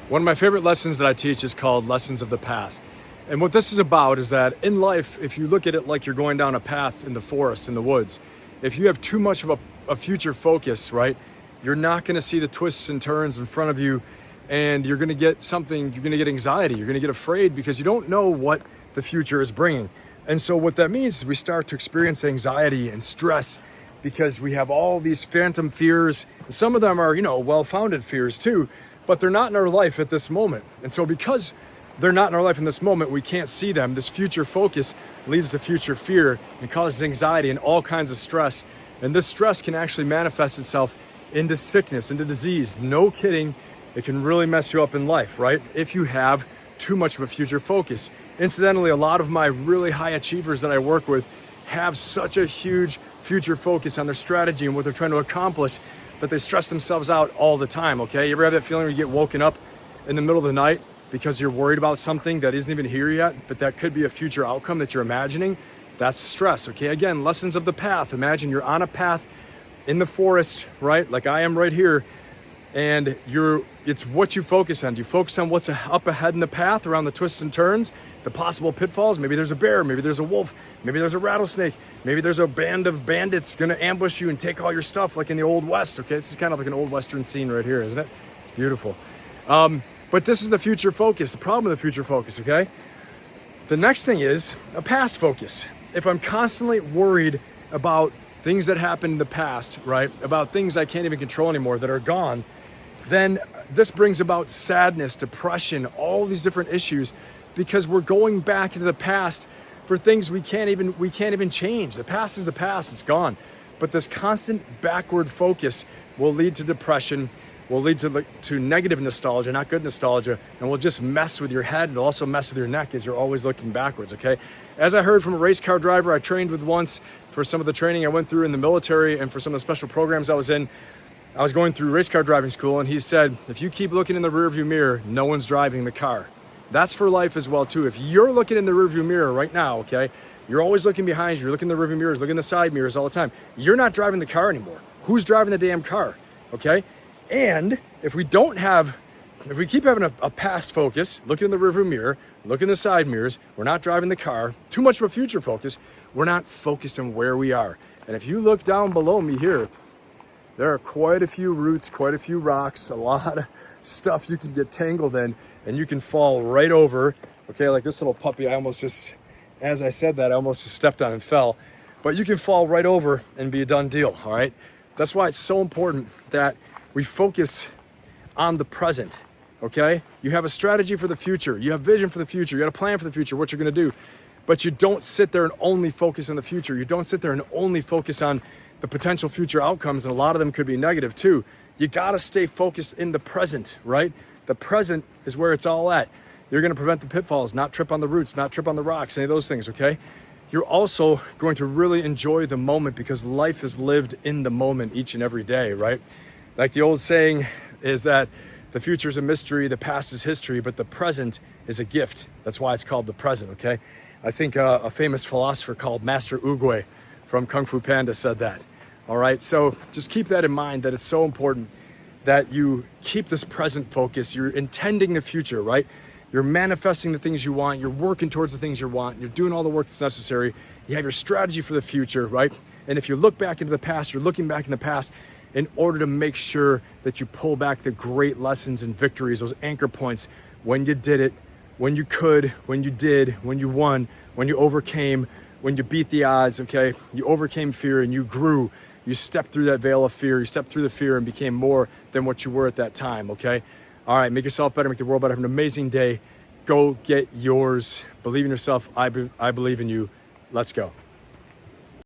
One of my favorite lessons that I teach is called Lessons of the Path. And what this is about is that in life, if you look at it like you're going down a path in the forest, in the woods, if you have too much of a future focus, right, you're not going to see the twists and turns in front of you, and you're going to get anxiety, you're going to get afraid because you don't know what the future is bringing. And so what that means is we start to experience anxiety and stress because we have all these phantom fears. And some of them are, well-founded fears too, but they're not in our life at this moment. And so because they're not in our life in this moment, we can't see them. This future focus leads to future fear and causes anxiety and all kinds of stress. And this stress can actually manifest itself into sickness, into disease. No kidding. It can really mess you up in life, right? If you have too much of a future focus. Incidentally, a lot of my really high achievers that I work with have such a huge future focus on their strategy and what they're trying to accomplish that they stress themselves out all the time, okay? You ever have that feeling where you get woken up in the middle of the night because you're worried about something that isn't even here yet, but that could be a future outcome that you're imagining? That's stress, okay? Again, lessons of the path. Imagine you're on a path in the forest, right? Like I am right here, and it's what you focus on. Do you focus on what's up ahead in the path around the twists and turns, the possible pitfalls? Maybe there's a bear, maybe there's a wolf, maybe there's a rattlesnake, maybe there's a band of bandits gonna ambush you and take all your stuff like in the Old West, okay? This is kind of like an old Western scene right here, isn't it? It's beautiful. But this is the future focus, the problem with the future focus, okay? The next thing is a past focus. If I'm constantly worried about things that happened in the past, right? About things I can't even control anymore that are gone, then this brings about sadness, depression, all these different issues because we're going back into the past for things we can't even change. The past is the past, it's gone. But this constant backward focus will lead to depression, will lead to negative nostalgia, not good nostalgia, and will just mess with your head and also mess with your neck as you're always looking backwards, okay? As I heard from a race car driver I trained with once for some of the training I went through in the military and for some of the special programs I was in, I was going through race car driving school, and he said, if you keep looking in the rearview mirror, no one's driving the car. That's for life as well too. If you're looking in the rearview mirror right now, okay, you're always looking behind you, you're looking in the rearview mirrors, looking in the side mirrors all the time. You're not driving the car anymore. Who's driving the damn car, okay? And if we keep having a past focus, looking in the rearview mirror, looking in the side mirrors, we're not driving the car, too much of a future focus, we're not focused on where we are. And if you look down below me here, there are quite a few roots, quite a few rocks, a lot of stuff you can get tangled in, and you can fall right over. Okay, like this little puppy, as I said that, I almost just stepped on and fell. But you can fall right over and be a done deal, all right? That's why it's so important that we focus on the present, okay? You have a strategy for the future. You have vision for the future. You got a plan for the future, what you're gonna do. But you don't sit there and only focus on the future. You don't sit there and only focus on the potential future outcomes, and a lot of them could be negative too. You gotta stay focused in the present, right? The present is where it's all at. You're gonna prevent the pitfalls, not trip on the roots, not trip on the rocks, any of those things, okay? You're also going to really enjoy the moment because life is lived in the moment each and every day, right? Like the old saying is that the future is a mystery, the past is history, but the present is a gift. That's why it's called the present, okay? I think a famous philosopher called Master Oogway from Kung Fu Panda said that. All right, so just keep that in mind, that it's so important that you keep this present focus. You're intending the future, right? You're manifesting the things you want. You're working towards the things you want. You're doing all the work that's necessary. You have your strategy for the future, right? And if you look back into the past, you're looking back in the past in order to make sure that you pull back the great lessons and victories, those anchor points, when you did it, when you could, when you did, when you won, when you overcame, when you beat the odds, okay? You overcame fear and you grew. You stepped through that veil of fear. You stepped through the fear and became more than what you were at that time, okay? All right, make yourself better, make the world better. Have an amazing day. Go get yours. Believe in yourself. I believe in you. Let's go.